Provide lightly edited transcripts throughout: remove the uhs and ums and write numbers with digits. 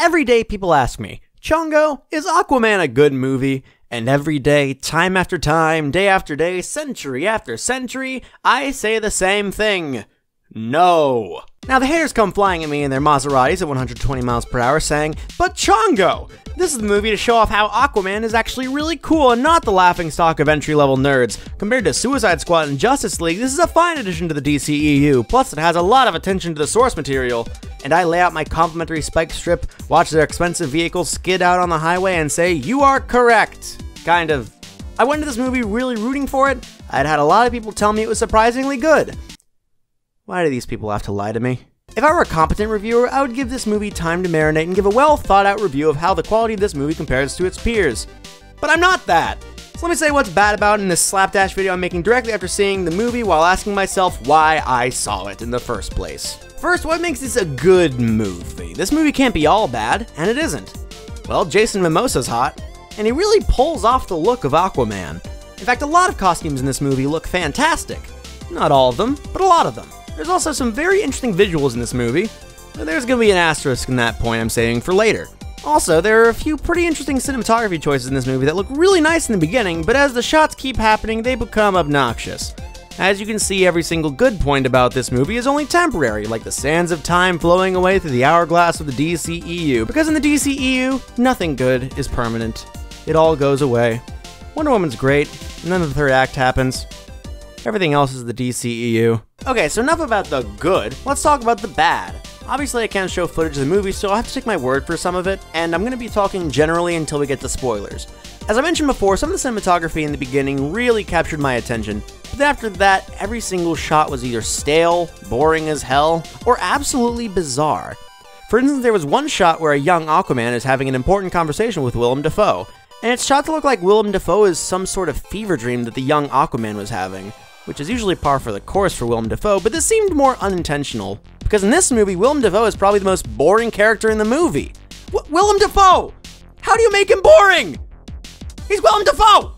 Every day people ask me, Chongo, is Aquaman a good movie? And every day, time after time, day after day, century after century, I say the same thing. No. Now the haters come flying at me in their Maseratis at 120 miles per hour saying, but Chongo, this is the movie to show off how Aquaman is actually really cool and not the laughingstock of entry-level nerds. Compared to Suicide Squad and Justice League, this is a fine addition to the DCEU, plus it has a lot of attention to the source material. And I lay out my complimentary spike strip, watch their expensive vehicles skid out on the highway and say, you are correct. Kind of. I went into this movie really rooting for it. I'd had a lot of people tell me it was surprisingly good. Why do these people have to lie to me? If I were a competent reviewer, I would give this movie time to marinate and give a well thought out review of how the quality of this movie compares to its peers. But I'm not that. So let me say what's bad about it in this slapdash video I'm making directly after seeing the movie while asking myself why I saw it in the first place. First, what makes this a good movie? This movie can't be all bad, and it isn't. Well, Jason Momoa's hot, and he really pulls off the look of Aquaman. In fact, a lot of costumes in this movie look fantastic. Not all of them, but a lot of them. There's also some very interesting visuals in this movie, but there's gonna be an asterisk in that point I'm saving for later. Also, there are a few pretty interesting cinematography choices in this movie that look really nice in the beginning, but as the shots keep happening, they become obnoxious. As you can see, every single good point about this movie is only temporary, like the sands of time flowing away through the hourglass of the DCEU, because in the DCEU, nothing good is permanent. It all goes away. Wonder Woman's great, and then the third act happens. Everything else is the DCEU. Okay, so enough about the good, let's talk about the bad. Obviously I can't show footage of the movie, so I'll have to take my word for some of it, and I'm going to be talking generally until we get to spoilers. As I mentioned before, some of the cinematography in the beginning really captured my attention, but then after that, every single shot was either stale, boring as hell, or absolutely bizarre. For instance, there was one shot where a young Aquaman is having an important conversation with Willem Dafoe, and it's shot to look like Willem Dafoe is some sort of fever dream that the young Aquaman was having, which is usually par for the course for Willem Dafoe, but this seemed more unintentional. Because in this movie, Willem Dafoe is probably the most boring character in the movie. Willem Dafoe! How do you make him boring? He's Willem Dafoe!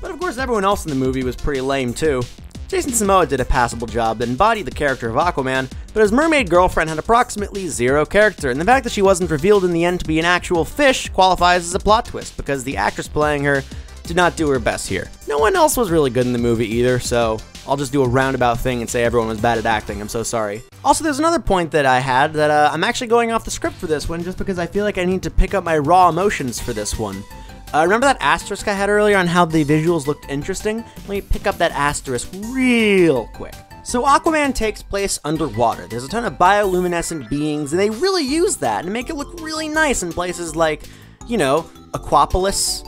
But of course, everyone else in the movie was pretty lame too. Jason Momoa did a passable job that embodied the character of Aquaman, but his mermaid girlfriend had approximately zero character, and the fact that she wasn't revealed in the end to be an actual fish qualifies as a plot twist, because the actress playing her did not do her best here. No one else was really good in the movie either, so I'll just do a roundabout thing and say everyone was bad at acting. I'm so sorry. Also, there's another point that I had that I'm actually going off the script for this one just because I feel like I need to pick up my raw emotions for this one. Remember that asterisk I had earlier on how the visuals looked interesting? Let me pick up that asterisk real quick. So Aquaman takes place underwater. There's a ton of bioluminescent beings, and they really use that and make it look really nice in places like, you know, Aquapolis.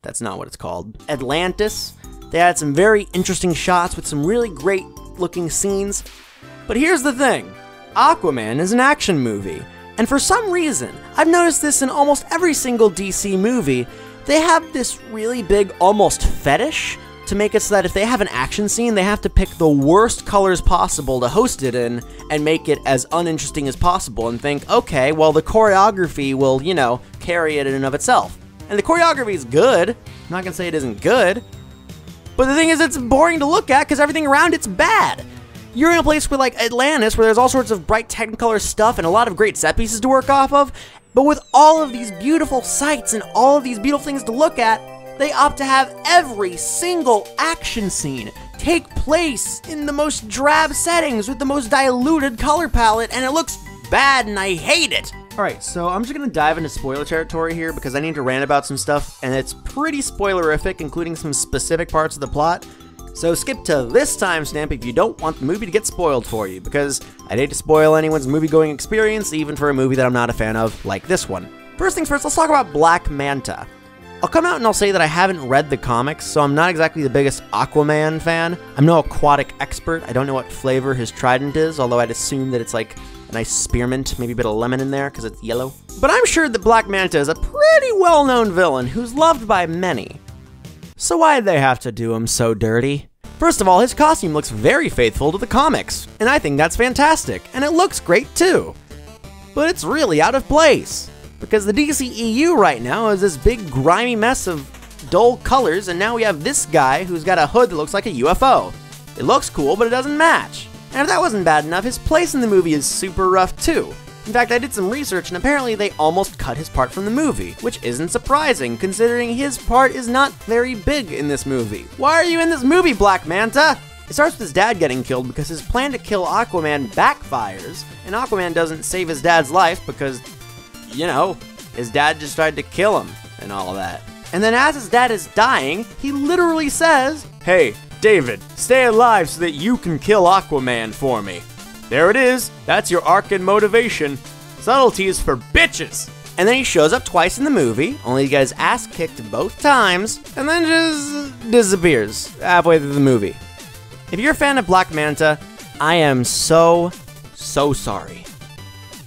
That's not what it's called. Atlantis. They had some very interesting shots with some really great looking scenes. But here's the thing. Aquaman is an action movie. And for some reason, I've noticed this in almost every single DC movie, they have this really big almost fetish to make it so that if they have an action scene, they have to pick the worst colors possible to host it in and make it as uninteresting as possible and think, okay, well the choreography will, you know, carry it in and of itself. And the choreography is good. I'm not gonna say it isn't good. But the thing is, it's boring to look at because everything around it's bad. You're in a place where, like Atlantis, where there's all sorts of bright Technicolor stuff and a lot of great set pieces to work off of, but with all of these beautiful sights and all of these beautiful things to look at, they opt to have every single action scene take place in the most drab settings with the most diluted color palette, and it looks bad and I hate it. Alright, so I'm just gonna dive into spoiler territory here because I need to rant about some stuff, and it's pretty spoilerific, including some specific parts of the plot. So skip to this timestamp if you don't want the movie to get spoiled for you, because I'd hate to spoil anyone's movie-going experience, even for a movie that I'm not a fan of, like this one. First things first, let's talk about Black Manta. I'll come out and I'll say that I haven't read the comics, so I'm not exactly the biggest Aquaman fan. I'm no aquatic expert. I don't know what flavor his trident is, although I'd assume that it's like a nice spearmint, maybe a bit of lemon in there because it's yellow. But I'm sure that Black Manta is a pretty well-known villain who's loved by many. So why'd they have to do him so dirty? First of all, his costume looks very faithful to the comics, and I think that's fantastic, and it looks great too. But it's really out of place, because the DCEU right now is this big grimy mess of dull colors, and now we have this guy who's got a hood that looks like a UFO. It looks cool, but it doesn't match. And if that wasn't bad enough, his place in the movie is super rough too. In fact, I did some research and apparently they almost cut his part from the movie, which isn't surprising considering his part is not very big in this movie. Why are you in this movie, Black Manta? It starts with his dad getting killed because his plan to kill Aquaman backfires, and Aquaman doesn't save his dad's life because, you know, his dad just tried to kill him and all that. And then as his dad is dying, he literally says, "Hey, David, stay alive so that you can kill Aquaman for me." There it is. That's your arc and motivation. Subtleties for bitches. And then he shows up twice in the movie, only he got his ass kicked both times, and then just disappears halfway through the movie. If you're a fan of Black Manta, I am so sorry.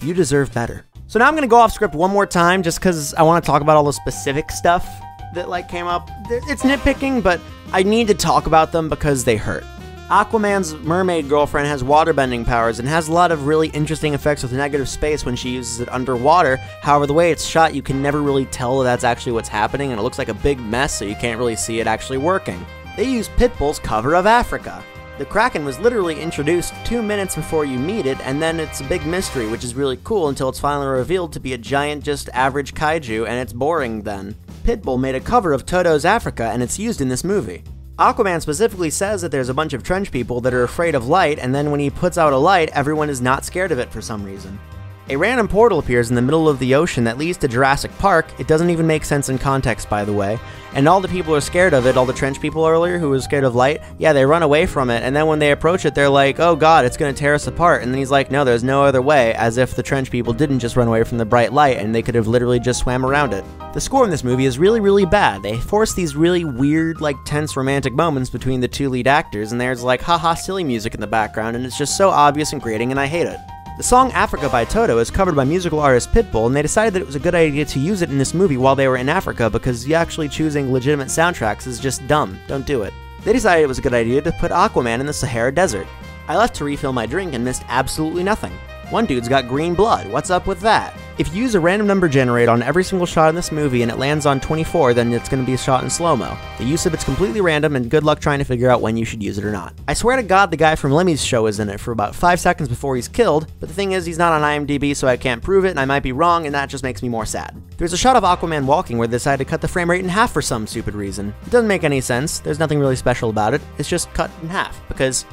You deserve better. So now I'm gonna go off script one more time just because I want to talk about all the specific stuff that came up. It's nitpicking, but I need to talk about them because they hurt. Aquaman's mermaid girlfriend has waterbending powers and has a lot of really interesting effects with negative space when she uses it underwater. However, the way it's shot, you can never really tell that's actually what's happening, and it looks like a big mess, so you can't really see it actually working. They use Pitbull's cover of Africa. The Kraken was literally introduced 2 minutes before you meet it, and then it's a big mystery, which is really cool until it's finally revealed to be a giant, just average kaiju, and it's boring then. Pitbull made a cover of Toto's Africa, and it's used in this movie. Aquaman specifically says that there's a bunch of trench people that are afraid of light, and then when he puts out a light, everyone is not scared of it for some reason. A random portal appears in the middle of the ocean that leads to Jurassic Park. It doesn't even make sense in context, by the way. And all the people are scared of it, all the trench people earlier who were scared of light, yeah, they run away from it, and then when they approach it, they're like, oh god, it's gonna tear us apart. And then he's like, no, there's no other way, as if the trench people didn't just run away from the bright light, and they could have literally just swam around it. The score in this movie is really, really bad. They force these really weird, tense romantic moments between the two lead actors, and there's haha silly music in the background, and it's just so obvious and grating, and I hate it. The song Africa by Toto is covered by musical artist Pitbull, and they decided that it was a good idea to use it in this movie while they were in Africa because actually choosing legitimate soundtracks is just dumb. Don't do it. They decided it was a good idea to put Aquaman in the Sahara Desert. I left to refill my drink and missed absolutely nothing. One dude's got green blood. What's up with that? If you use a random number generator on every single shot in this movie and it lands on 24, then it's going to be a shot in slow-mo. The use of it's completely random, and good luck trying to figure out when you should use it or not. I swear to God the guy from Lemmy's show is in it for about 5 seconds before he's killed, but the thing is he's not on IMDb, so I can't prove it, and I might be wrong, and that just makes me more sad. There's a shot of Aquaman walking where they decided to cut the frame rate in half for some stupid reason. It doesn't make any sense. There's nothing really special about it. It's just cut in half, because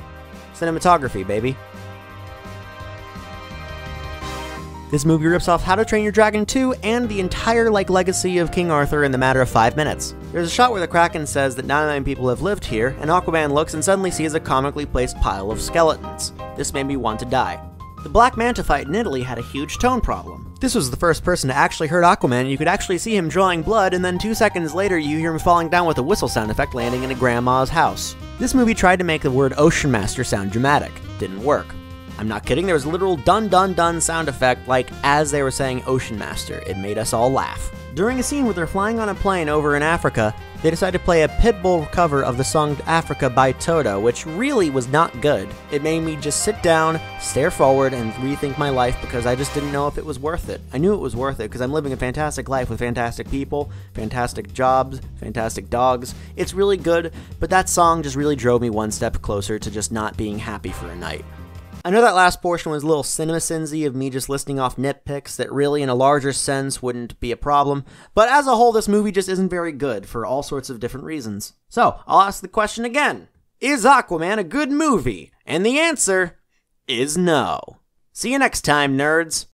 cinematography, baby. This movie rips off How to Train Your Dragon 2 and the entire legacy of King Arthur in the matter of 5 minutes. There's a shot where the Kraken says that 99 people have lived here, and Aquaman looks and suddenly sees a comically placed pile of skeletons. This made me want to die. The Black Manta fight in Italy had a huge tone problem. This was the first person to actually hurt Aquaman, and you could actually see him drawing blood, and then 2 seconds later you hear him falling down with a whistle sound effect landing in a grandma's house. This movie tried to make the word Ocean Master sound dramatic. Didn't work. I'm not kidding, there was a literal dun dun dun sound effect as they were saying Ocean Master. It made us all laugh. During a scene where they're flying on a plane over in Africa, they decided to play a Pitbull cover of the song Africa by Toto, which really was not good. It made me just sit down, stare forward, and rethink my life because I just didn't know if it was worth it. I knew it was worth it because I'm living a fantastic life with fantastic people, fantastic jobs, fantastic dogs. It's really good, but that song just really drove me one step closer to just not being happy for a night. I know that last portion was a little cinema-sinsy of me just listing off nitpicks that really, in a larger sense, wouldn't be a problem, but as a whole, this movie just isn't very good for all sorts of different reasons. So, I'll ask the question again. Is Aquaman a good movie? And the answer is no. See you next time, nerds.